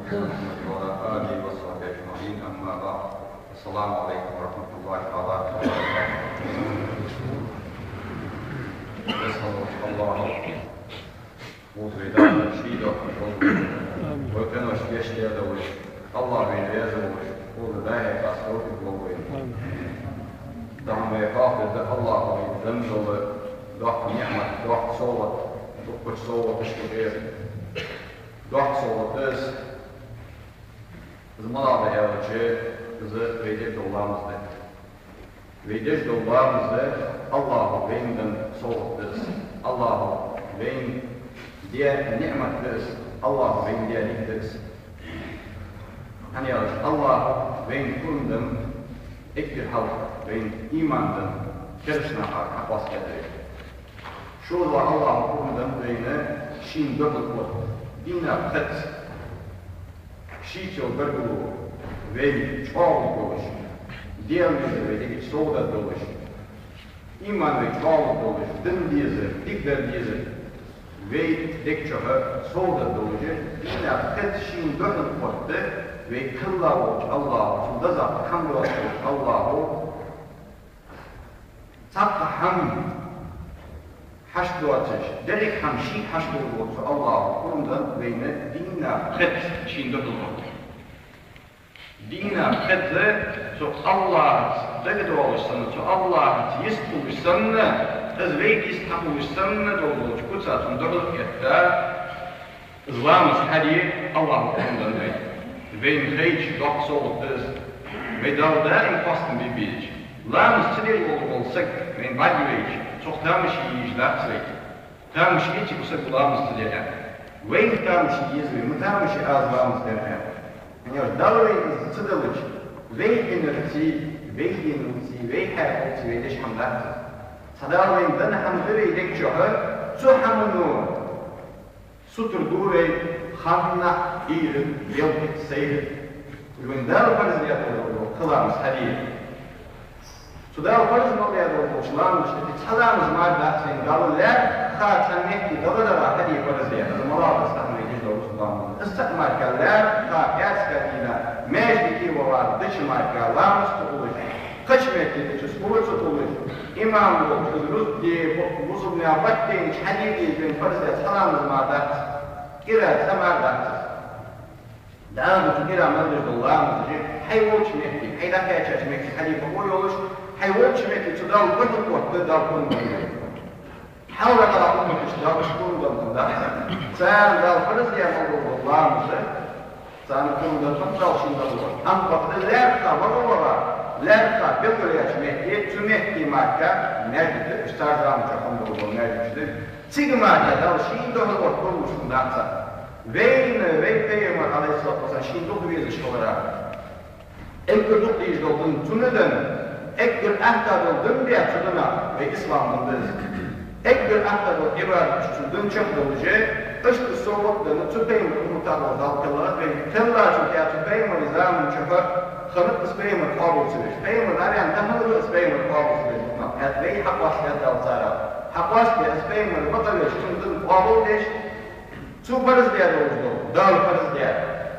محمد وعلى آله وصحبه أجمعين أما بعد السلام عليكم ورحمة الله وبركاته. نسأل الله وترداد الشيدة وكانش يشتي دوش الله بين يزوش وذبائك أسروك الغوين دعم يقافل الله ينزل ضغط نعمة ضغط صوت ضغط صوت اشتغير ضغط صوت zmada evvelce kızı veyde dollarımızda. Veyde dollarımızda Allah'ı beyinden soğuktur. Allah'ı beyin diye nimettir. Allah'ı beyin diye nimettir. Hani Allah'ı beyin kurundum, ek bir halk beyin imandım, kerisine kapas gelir. Şurada Allah'ı kurundum beyine şin dörtlük var. Dina kıt. Şiço bergulu ve çoğul doluş, diğerleri ve de soğuda doluş, iman ve çoğul doluş, din diyezi, dikler diyezi ve dekçoğu soğuda doluşu, yine kıtşin dönüp korktu ve kıllahu Allah'u, şunda zaten hamdolası Allah'u, sakka ham, haşdu atış, dedik ham şi haşdu olursa Allah'u kurundan ve yine Dina kıtşin dönüp korktu. Dina kıtı, so Allah dağıt olursanız, so Allah yist olursanız, az veydis tak olursanız olur. Kutsa son dağılıp yetti. İslam'ız hadi Allah'ın kurundan ve veyn hiç dağıt soğutuz ve dağda impastın bir bilic. Lamız çilir olsak, veyn bagi veyç, çok tamış yiyiş laksveyt. Tamış hiç kusak lamız çilir. Veyn tamış yiyiz ve mutamış az lamız derken. Dalvey sıdılıç, veyhinirti, veyherti, veyleşhamlattı. Sadalveynden hamdı veydek çoğu, su hamını, suturdu ve hamna iyirin, yelpik seyir. Vendal parizliyat oldu, kılamız hadiye. Sudal parizliyat oldu, şulanmış, salamız maddatın, dalılar, khaçan mehdi, dalılara hadiye parizliyat. Malabı sahneyi استثماركالlar kafiyatskadina mecliki var dış markalarımız tutulur. Kaç metrede çözülür tutulur. İmam Dzugayev diye buzul neabat diye hadidi bin farzda salamız madat. Kira samadat. Daha bu kira mevzularımız hayvoç mekki, haydakaç mekki hadife koyulur. Hayvoç mekki tudal bakıp vakti dalkın. حاول على أمك اشتغل شكون ضمن ده سان قال فرز يا موضوع الله مزه سان كون ضمن تاوشين ضمن هم بقدر لا خبر لا خبر يا شميت يتسميت ماركا نجد اشتغل عم تكون ضمن نجد تيجي ماركا تاوشين ضمن وكل مش مدعسة وين بيعمر عليه الصلاة والسلام شين ضمن بيز اشتغله اكل ضمن يجدون تندن اكل أهدى ضمن بيعتدنا بإسلام ضمن Ekber ahtadı ibadet üstünden çöpdolucu, ışkı soğuklarını tüpeyim kurtarlar dalkalar ve teller çünkü tüpeyim nizamın çöpü xanık ispeyim kabul süreç. Peyim arayan tahılı ispeyim kabul süreç. Etveyi hakkasiyat dalsara. Hakkasiyat ispeyim batalya üstünden kabul deş. Su parız diye oldu. Dal parız diye.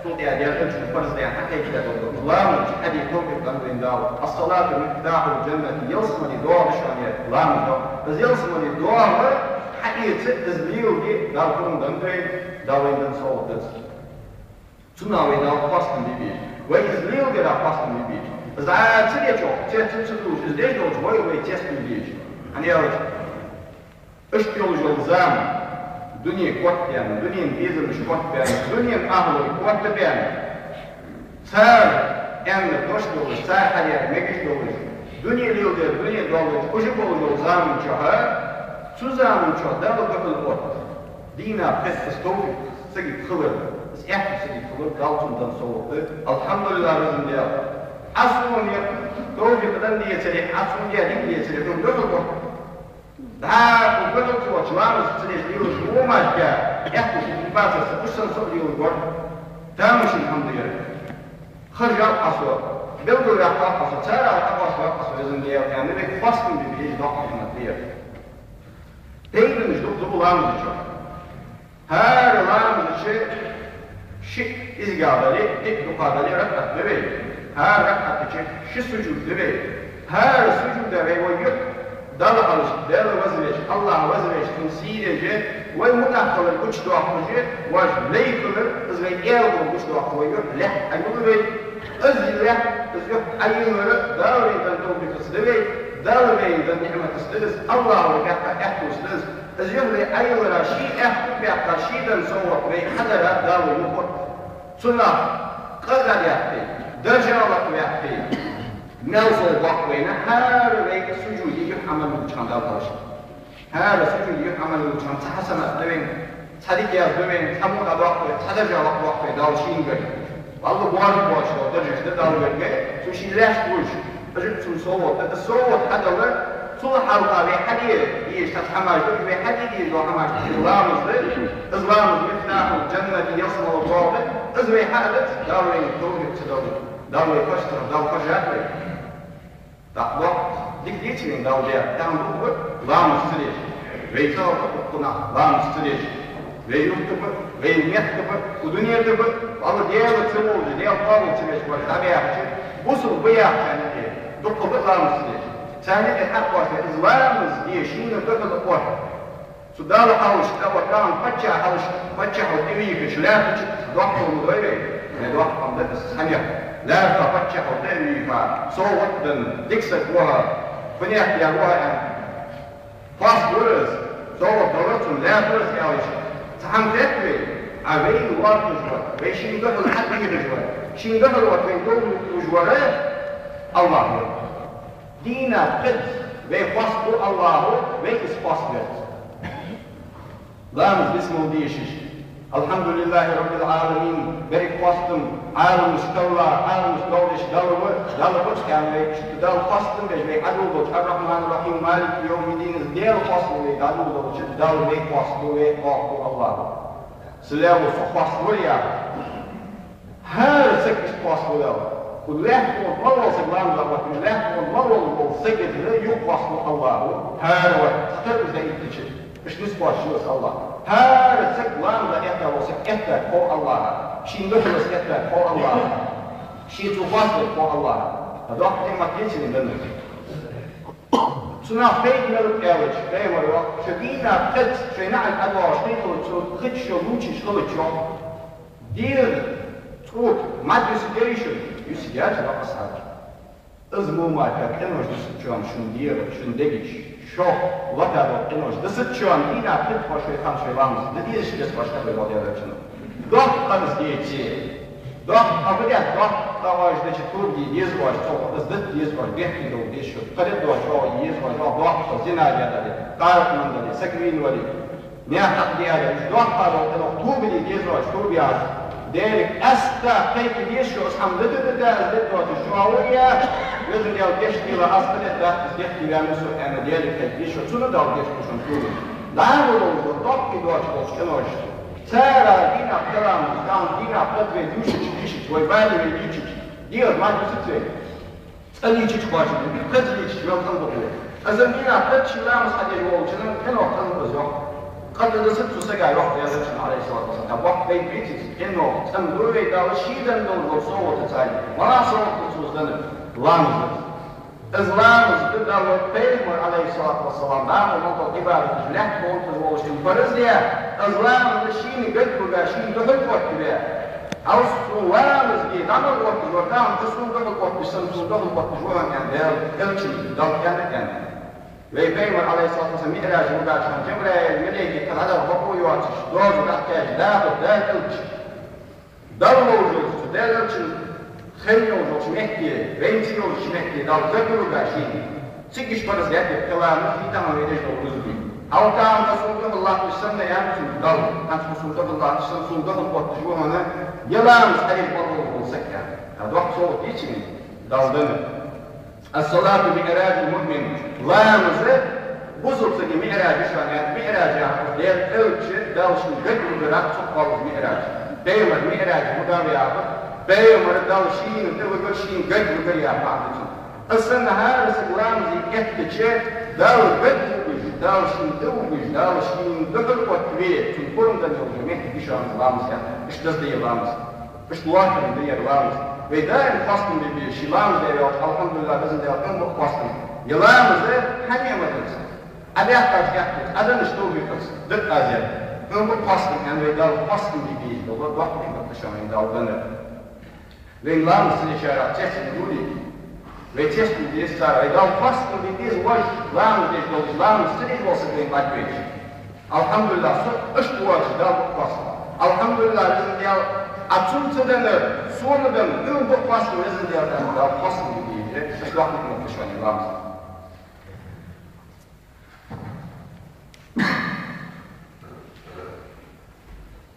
Su diye üç parız diye hakikiyat oldu. Lamın hadi topuktan bin dal. As-salatu miftahul cenneti yılsımını dua düşaniye. Lamın biz yılsımını duamı hakiyeti izliyordu. Dalkırından değil, davinden soğudur. Tunavi dal pastın bibi. Ve izliyordu da pastın bibi. Zaten diye çok. Çetin çıkmış. İzleyici olmuş. Ve çestin bibi. Hani yavruç. Üç yolcu zaman. Dünya kuat yani. Dünyanın izlemiş kuat yani. Dünyanın ahlı kuat yani. Sağ emri dost olur. Sağ hayat mekiş olur. Dünya yıldır, dünya doldur. Kuşu bulur zaman çoğu. Su zaman çoğu. Dalı kapılı ort. Dina pes stoğu. Sıgıp kılır. Ehli sıgıp kılır. Daltından soğuktu. Elhamdülillah bizim diye. Aslında doğru kadar diye söyleyeyim. Aslında diye söyleyeyim. Doğru ort. Daha bu kadar çok çuvalımız söyleyeyim. Bu maçta. Ehli sıgıp bazısı. Kuşsan soğuyor ort. Tamamışın hamdülillah. Hırcal asıl. Belgül yapar asıl. Çağır asıl bizim diye. Yani demek faskın bir şey doktoruna diye. Peynirimiz doktor bulamız çok. Her olanımız için شيء إزجابلي إدقابلي ركعة دبي هار ركعة شيء سجود دبي هار سجود دبي ويق دل على دل وزوج الله وزوج تنسيره والمتأخر الوجه دعوه واج ليكل إزاي يلقى الوجه دعوه ويق لا أيوه أزيله أزيله أيوه داري دنتوبي كسدبي داري دن نعمة كسدس الله وجهك أحد كسدس أزيله أيوه رشيد أحد بيعطى رشيدا سوى بي حدا داري يقول سنة قدر يحكي درجة الله يحكي نوصل بقوينا هذا بيك سجود يحمل وجهان دارش هذا سجود يحمل وجهان تحسن دبين صديق يا دبين ثمود أدوقه تدرجة وقوه دارشين بي والله بواش لو درجة تدار بي سوشي لاش وش أجد صوت الصوت هذا هو صلح القاضي حديث يش تتحمل بي حديث لو حماش إسلامز إسلامز مفتاح الجنة يصل الضابط إزوي حدث داري توجد تداري داري كشتر داري كشاتري دعوة ديكتين دولة تعمل لامس تريش ويتاو كنا لامس تريش ويكتب ويكتب ودنيا تب والله ديال تسوي ديال قابل تريش والتابع وصل بيا ثاني دق بلامس تريش ثاني الحق واحد لامس ديشين دق القوة سدال حوش أو كان فتح حوش فتح وديك شلافش دق المدري ندوق قمدة الثانية لا تفتح وديك صوت ديكسك وها فنيح يا وها fast words صوت دورتهم لا درس يا وش تحمل تكوي عبين وقت جوا بيشين دخل حد يجوا شين دخل وقت دول وجوارات الله دينا قد بيفصل الله بيكس فصل لامز باسمه ديشش الحمد لله رب العالمين بريك فاستم عالم مستولى عالم مستولش دالو بوش كان ليك دال فاستم بيجي عدو بوش الرحمن الرحيم مالك يوم الدين ديال فاستم ليك عدو بوش دال ليك فاستم ليك الله سلام فاستم ليا هذا سكش فاستم له والله والله سلام له والله والله سكت له يفاستم الله هذا تقدر زي تشي مش نسبة شو الله هذا سكلام لا إحدى وسكتة فوق الله شيء نخلص كتة فوق الله شيء تفاصل فوق الله هذا ما تيجي من ذنب سنا فيك ملك أوج فيهم الوقت شدينا قد شينا على الأدوار شنو قد شو لوتش خلط شو دير تقول ما تسديريشن يسديات لا أصعد أزمو ما كأنه جسدشون شن دير شن دقيش شو وتابع إنه جسدشون دينا قد فشوي خان شوي لامس نديش جس فشكل الوضع رجنا ضغط خمس ديتي ضغط أبدا ضغط تواج ده شطور دي يزواج تو أزدت يزواج بيحكي لو ديش قريب دواج هو يزواج هو ضغط زنا جدا لي قارق من ده سكرين ولي نياحق دي هذا مش ضغط هذا إنه طوب اللي يزواج طوب يعرف ذلك أستا كيف يشو أصحاب ضد ضد الجوعية لازم يوديش إلى أصل ده يحكي لنا مسؤول أنا ذلك كيف يشو شنو ده وديش مش نقوله لا هو لو ضغط كده وش كده وش سارة دينا كلام كان دينا قدر يوشش ويبالي ويجيش دير ما تسوي اللي يجيش واجد قدر يجيش يوم تنبضه أزم دينا قدر شو لا مسحد يجوا شنو كانوا تنبضه قد نسيت سجع الوقت يا رجل عليه الصلاة والسلام وقت بين بيتس إنه تمدوي دارشيدا دون صوت تاعي ولا صوت تصوصنا لامز إسلامز بدأ وبيمر عليه الصلاة والسلام نعم ونطق إبادة لا تقول تزوج الفرزية إسلامز الشين قد بقى شين دخل وقت بها أو سلامز دي دعنا الوقت وكان تسلم دخل وقت بسنسل دخل وقت جوا يعني دلشي دل يعني ويبيمر عليه الصلاة والسلام مئراج مقاش من جمرة المليكي كان هذا الربو يواتش دوز وتحتاج داخل داخلش دلو جوز دلش خيو جوز محكي بنتي جوز محكي دل ذكر وقاشين سيكش فرز يأتي الكلام في تمام يدش دو رزبي أو كان تصدق الله السنة يعني دل كان تصدق الله السنة صدق الوقت جوا هنا يلام سحيل برضو والسكة هذا وقت صوت يتشمي دل دنب الصلاة بمعراج المؤمن لامز بوصل سجى معراج شانات معراج يعقوب ديال أوتش دالش قدر برات سقال معراج بيوم المعراج مدام يعقوب بيوم دالشين دالشين قدر بريا بعضهم السنة هذا سلامز يكتشف دال قدر دالشين دالشين دبل وتبيت تنقرن دنيا وجميع بيشان لامز يعني إيش تصدق لامز İşte Allah'ın diye Allah'ımız. Ve daim kastım bir şilağımız diye elhamdülillah bizim de en bu kastım. Yılağımızı hani yamadınız. Adak taş yaptınız. Adan işte o bir kız. Dık azir. En bu kastım yani ve dal kastım bir değil. Dolayı vakti bakışamayın daldanır. Ve Allah'ımız size şerat çesin duri. Ve çesin diye sarı. Ve dal kastım bir değil. Var Allah'ımız diye dolayı. Allah'ımız size olsa diye bakmayın. Alhamdulillah, işte bu açı dal bu kastım. Alhamdulillah bizim diye atımtıdan, sonradan ön bu kastım bizim diye dal kastım bir değil. İşte vakti bakışamayın Allah'ımız.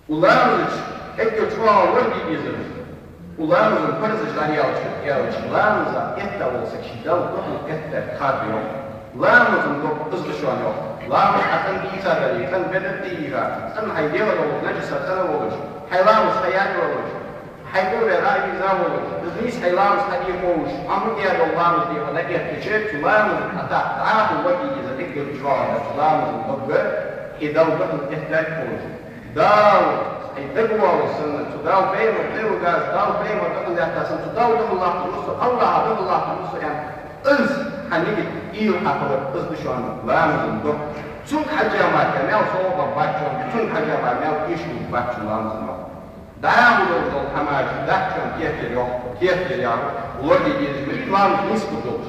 Ularımız hep çoğalır gibiyiz. Ularımızın parasıçları yalçın. Ularımıza et de olsa kişide oldu, et de kalbi yok. Ularımızın hızlı şu an yok. Ularımız akın İsa'da yıkan, bedette yıkar. Sen haydiyalar olur, necisa sana olur. Haylarımız hayat olur. Haydur ve râibizam olur. Biz haylarımız hadiyem olur. Ama diğer Allah'ımız diye kadar etkiçek. Ularımızın hatta dağıtı vakiyyize tekrar çoğalır. Ularımızın tıbbı idavdakın etler olur. Dal, degwa olsun, dal beyma, devgaz, dal beyma, dal yakasın, dal Allah Musa, Allah Musa yani öz hani iyi haklar öz düşman Lamazın dok. Tüm hacama temel soğuk bakçın, tüm hacama temel işin bakçın Lamazın dok. Daha bu yolda hamar, dakçın kiyetleri yok. Ular dediğiniz gibi Lamaz niskudur.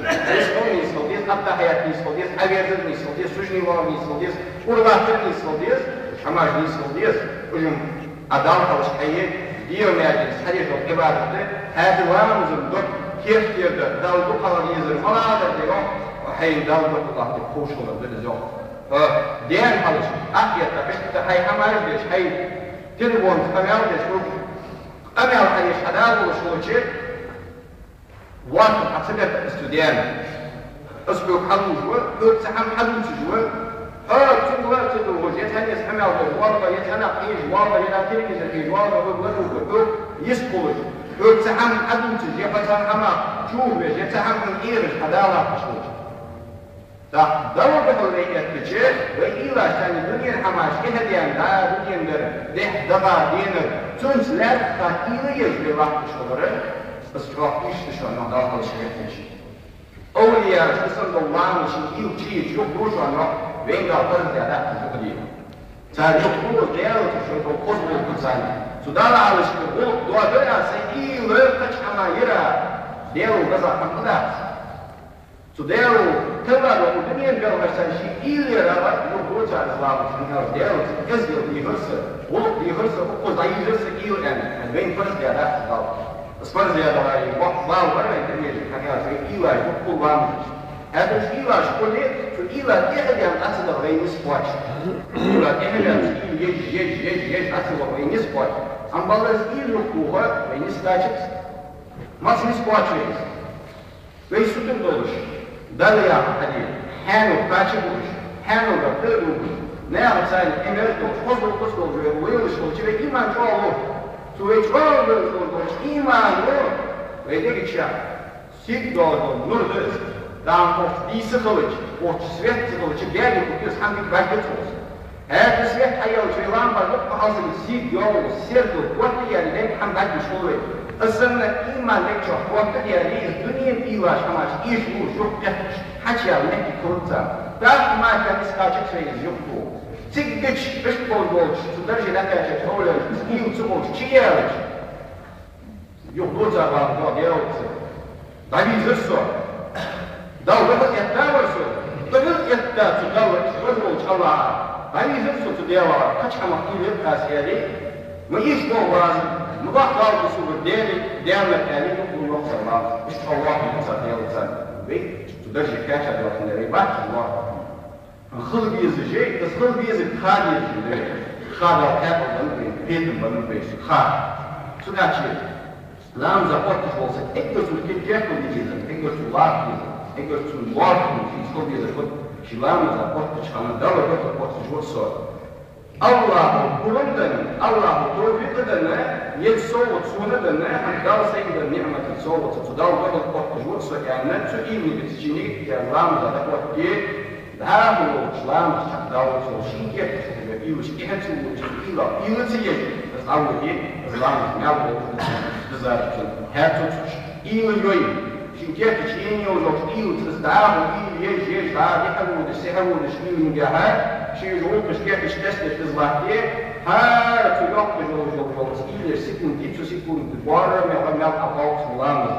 Niskudur, hatta hayat niskudur, averdir niskudur, suçnivar niskudur, urlahtır niskudur. Hamar niskudur. Bugün adam çalışkayı diyor meclis, hadis yok, ibadette. Hadi Lamazın dok, kiyetleri daldı kalan yazır, maladır diyor. Hayır daldı Allah'ta koşulur, yok. Diğer halış, akiyette, işte hay hamar diyor, hay telefon, kamera diyor, kamera hadis, hadal oluştuğu için واحد حسبت استوديان اسبوع حلوجوا تسحم حلوجوا تقول تقول يتهنى يسحم على والله يتهنى قيج والله يناديك يزكي والله يقول يسقط تسحم حلوجوا يفتح حما شوف يتسحم من إيرش هذا مشهور ده دور بقولية كتير وإلا عشان الدنيا الحماش كهديان ده الدنيا ده دبا دينر تنسلر فإلا يجري وقت شغله بس çok işte şu an daha alışveriş. Öyle işte Allah'ın için ilçi çok boşan yok. Ve daha fazla da değil. Sadece bu değerli şu kozmik kutsal. Sudala alışveriş bu doğada ise iyi kaç ama yara. Değerli gazapın da. Sudelo tevara bu dünyanın bir başarısı iyi yara var. Bu boşan Allah'ın değerli gezdiği bir hırsı. Bu bir hırsı bu kozayıcısı iyi yani. Ben fazla da اسمرزيادة واو ولا يتميز حاجات في إيواج وكل وامج هذا مش إيواج كل شو إيواج إحدى عن أصل غير سبوتش إيواج إحدى عن يج أصل غير سبوتش أم بالله إيواج كوها غير سبوتش ما سمي سبوتش غير سوتر دولش داليا حديد حانو باتش بولش حانو بطل بولش نعم سائل إمريكا خصوصا خصوصا ويلش بولش إيمان شو الله Suveçvaldır imanı ve de geçer. Sigdoldu nurdur. Dağın disi kılıç, o svet kılıcı değerli kutuyoruz hem bir belge olsun. Her svet hayal çeylan varlık bazı sigdol, serdol, kuatlı yerden hem belge şolur. Aslında iman ne çok kuatlı yerdeyiz. Dünyanın ilaç amaç, iş bu, çok yapmış. Haçyal ne ki kurulsa. Dağın madden iskacık şeyiz yok bu. Sigdol, beşbolbolç, sudarcı lakacı, çoğulaj, İlçıbolç, çiğerlik. Yok doza var, diyorsa. Davi zırsı. Davranı etler varsa. Davranı etler, davranı Allah'a. Davi zırsı diyorlar. Kaç hamak ilir kasiyeli. Ve iş bu var. Mubah davranısı bu değerli yok bu yoksa var. İşte Allah'ın satıyorsa. Ve sudarcı kaçar diyorsun. Bak var. خل بيزجي بس خل بيزج خالي جدي خالي كابل بنبي بيتم بنبي خال شو كاتشي لام زبط خالص إكبر شو كيف يأكل بيجيزن إكبر شو لاك بيجيزن إكبر شو لاك بيجيزن خل بيزج خد شو لام زبط خالص دولة زبط شو صار الله كلندن الله توفيقدن يتسوى تسوندن دال سيدن نعمة تسوى تدال زبط شو صار يعني شو إيمي بتجيني يا لام زبط كي Daarom slaan we zich daar zo zie je dat we iets echt moeten doen. Iets je avludi, ızlamız mevlu dızarıcın, her tutuş, iyi yoyun. Çünkü çiğni olacak, iyi tızdarı, iyi yeşil, daha dihavudu, sehavudu, şirin gaha, şiir olmuş, gerçi testi tızlahtı, her tuyaklı yolculuk, iyiler, sıkıntı, sıkıntı, var mevlamel avluk lamız.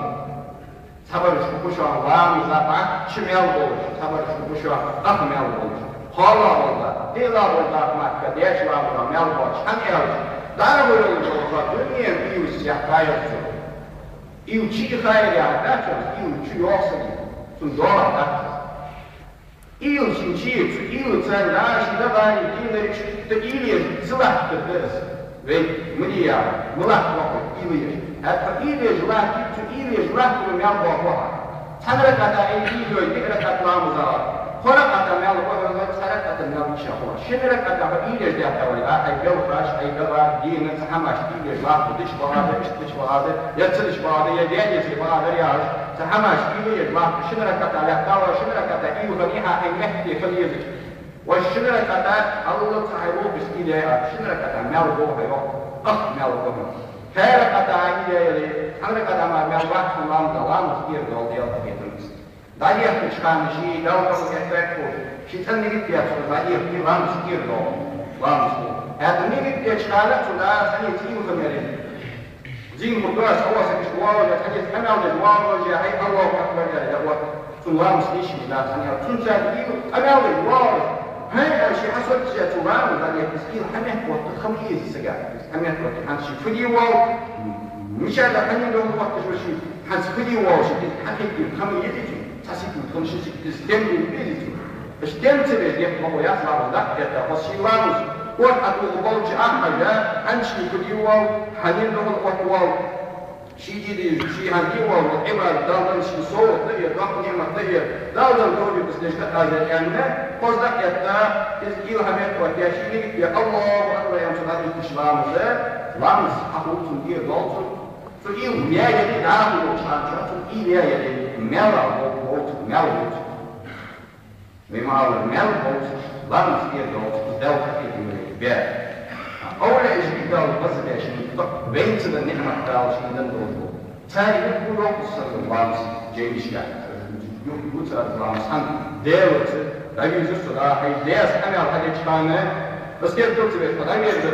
Sabarış kuşağı lamız zaten, şimel olur, sabarış kuşağı akmel olur. Hala oldu, dila oldu akmakta, deşlamda, melbaş, hani elç. Daha böyle olacak, dünyanın iyi siyah kayıtı. İyi çiğ kayıtı yapacağız, iyi çiğ yoksa gibi, doğru yapacağız. İyi için çiğ, iyi sen daha şimdi var, iyi silahtırız. Ve mıliya, mılak vakit, iyi. Hatta iyi silahtır, iyi silahtır, melbaş vakit. Tanrı kadar iyi diyor, bir rekat lamıza var. Korak kata mel koyuyorlar, sarak kata mel işahlar. Şimdi kata iyiler de yapıyorlar. Ay belfaş, ay bela, Dina, sahamaş, iyiler var. Dış bağlı, iç bağlı, yatılış bağlı, yediyesi bağlı yağış. Sahamaş, iyiler var. Şimdi kata yaptılar, şimdi kata iyi ganiha, ay mehdi kaliyezik. Ve şimdi kata Allah sahibi biskide ya. Şimdi kata mel koyuyor, mel koyuyor. Her kata iyileri, hangi kata mel vakti lam istiyor da oldu yapıyoruz. Dayık çıkan şey, dalgalı getirek bu. Şeytan ne gitti yapsın, dayık bir lan sikir de o. Lan sikir. Hatta ne gitti çıkanlar sonra seni tiyi uzamayalım. Zin kurdular, savasa kişi duvarı, seni temelde duvarı olacağı, hay Allahu Akbar ya da sun lan sikir şimdi daha seni yap. Sun sen iyi, temelde duvarı. Hay her şey hasıl kişiye tuğramı, dayık miskir, hemen vakti khamiyesi sigar. Hemen vakti hansi fıdiyi var. Müşahede hemen de onu vakti şu şey. Hansi fıdiyi var, şimdi hakiki khamiyesi için. Tasavvuf konuşucu istemli birisi. İstemse de yapmamı yazmamızda ya fasillamız. O adı bolca ahmaca ançli kudival hanin doğal otval. Şiidi şihadival ibad daldan şi soğuk da ya Rabb nimetler ya. Daldan doğru kısneşte azerkenle fazla yatta biz ilhamet var ya şiidi ya Allahu Akbar ya salat İslam'ımızı lamız akılsın diye dolsun. So il yayeli daha bu çarçı il yayeli mela Mavlid. Mevlid Mavlid, lamız diye dolsun, delta edilmeli bir. Öyle işbidal vazgeçin, benzeri nimet dalışından doldu. Tarihte bu yoksulun lamız ceyişler. Yok bu tarz lamız han devleti, davizü sıra, hay ders amel hadi çıkanı, basket dörtü ve kadar yerdir.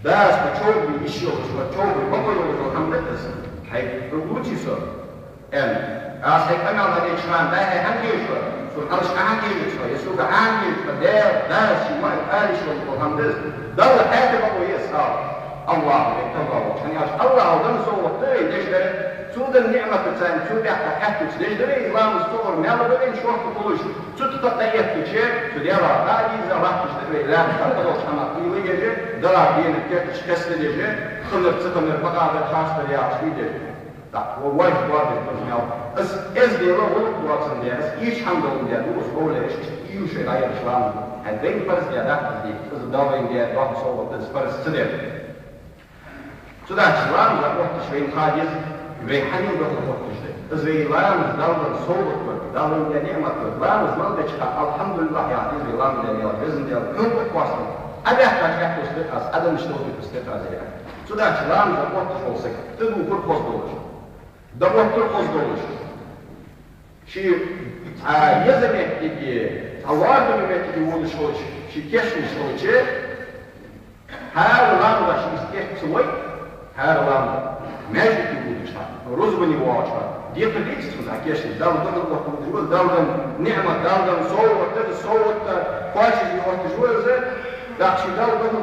Ders bu çok bir iş yok, çok bir bakı yok, hamledesin. Hay bu çiso. Als ik eenmaal naar dit schrijf, bij hij aangeeft, zo'n alles aangeeft, je zoekt aangeeft, daar is je maar alles wat voor hem is. Dat is het wat we hier staan. Allah, ik kan wel wat. En als Allah dan zo wat deed, dus de zouden ni'mat zijn, zouden echt echt dus de islam is toch een melde in schort polish. Zodat dat hij heeft gecheckt, zodat hij daar is Allah is de islam dat dat ons aan het leren, daar die in het kerk testen deze, genoeg te kunnen Bakъдар transfer ja spelen. Dat we wajib worden personeel. Is de rol wat zijn der, is handel der, dus rol is nieuw sharia islam. Het ding pas ja dat is dus dat in der wat zo wat is pas te der. Zodat islam dat wordt twee hadis, wij handel dat wordt dus. Dus wij islam dat dan zo wordt, dat in der ni'mat islam is wel dat alhamdulillah ja is islam der ja is der heel wat. Ada kan je dus als adam stoot dus dat azia. Zodat islam dat wordt dus te doen voor postdoor. Dat wordt teruggestoord. She yazık ki Allah'ın ümmetini vuruşuyor. She kesmiş olacak. Her landa she istiyor. Her landa mecbur vuruşlar. Rozbani vuruşlar. Diye prediksin da kesmiş. Daldan vuruşlar. Daldan nimet, daldan soğuk, faşiz vuruşlar. Da she daldan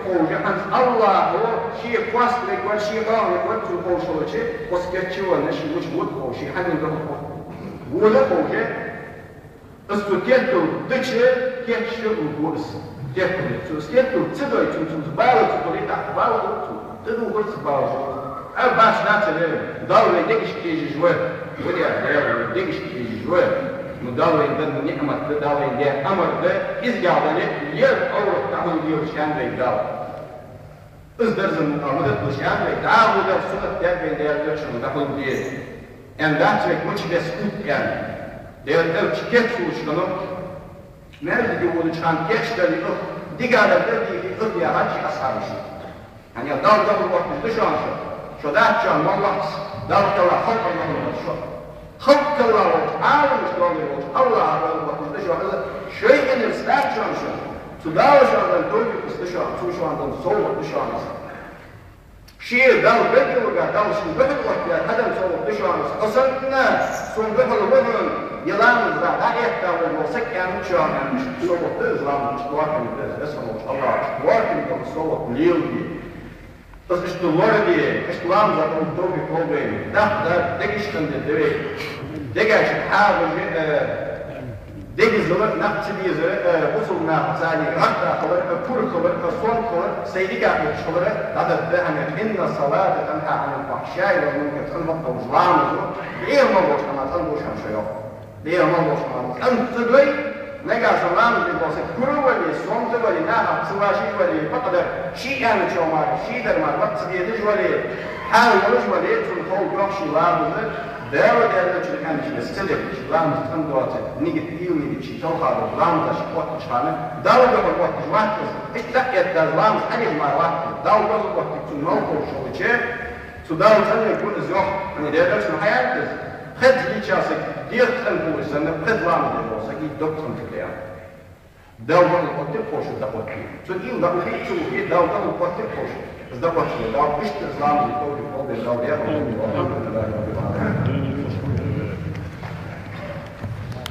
vuruşlar. Allah o she kwastre kwal she qawm kwal vuruşlar. Воскочила на щелочь вот вообще, они говорят, воля вообще, студенту диче, кече угорс, декорицу, студенту цидой, цубало, цуболита, бало, ты угорс бало, а баш нацеле, далее дегишки жжуэ, воля, дегишки жжуэ, ну далее дан ни'мат, далее де амар де, изгадали, ер аурат тахул диошкан де дал. Izdırızın mukavemet dışarı ve daha burada sınıf derbeğin değerli ölçümü kapılıp diye. En daha çok motive skut yani. Değerli çıket soğuşkanı, nerede ki onu çıkan geçleri diğerler dediği ıhtiya hacı ashabışı. يعني دار الوقت تشان شو ده شان والله دار الله خلق الله شو خلق الله تعالى مش الله على الوقت تشان شيء إن السلاح شان شو تداول شان الدنيا تشان شو شان الصوم تشان شيء دار بيت وقع دار شيء بيت وقع هذا صوم تشان أصلنا صوم بيت الوقت يلام الزرع لا يحتوي الوسك يعني شان مش صوم تزرع مش واقع اسمه الله واقع الصوم ليلي بس إيش توردي إيش لامزة توفي كوبين ده دقيش عند الدري دقيش حاول دقيش زمان نقتدي زمان وصلنا زاني غدا خبر كور خبر كصون خبر سيدي قاعد خبر هذا ده إن الصلاة تنهى عن الفحشاء والمنكر تنبط وظلام ليه ما بوش أنا تنبوش عن شيء ليه ما بوش أنا أنت تدري نجا سلام بالواسط كل ولي صوم تولي ناها سواشي ولي بقدر شيء أنا شو ما شيء در ما وقت سبيتش ولي حال ولش ولي تون خول يوحشي لابد داود هذا شيء كان شيء سلك لام تندوات نيجي تيو نيجي شيء توخا لام تاش وقت شحنة داود قبل وقت جوات إيش تأكد لام حاجة ما وقت داود قبل وقت تنوكو شو بتشي سوداود أنا يكون زيوح يعني ده ليش محياتي خد لي شاسك دير خلفه السنة خد لام بالواسط دكتور تكلم داود الوقت الخوش الدقوة سؤال داود في شو في داود الوقت الخوش الدقوة داود مش تزلام يطول يفضل داود يا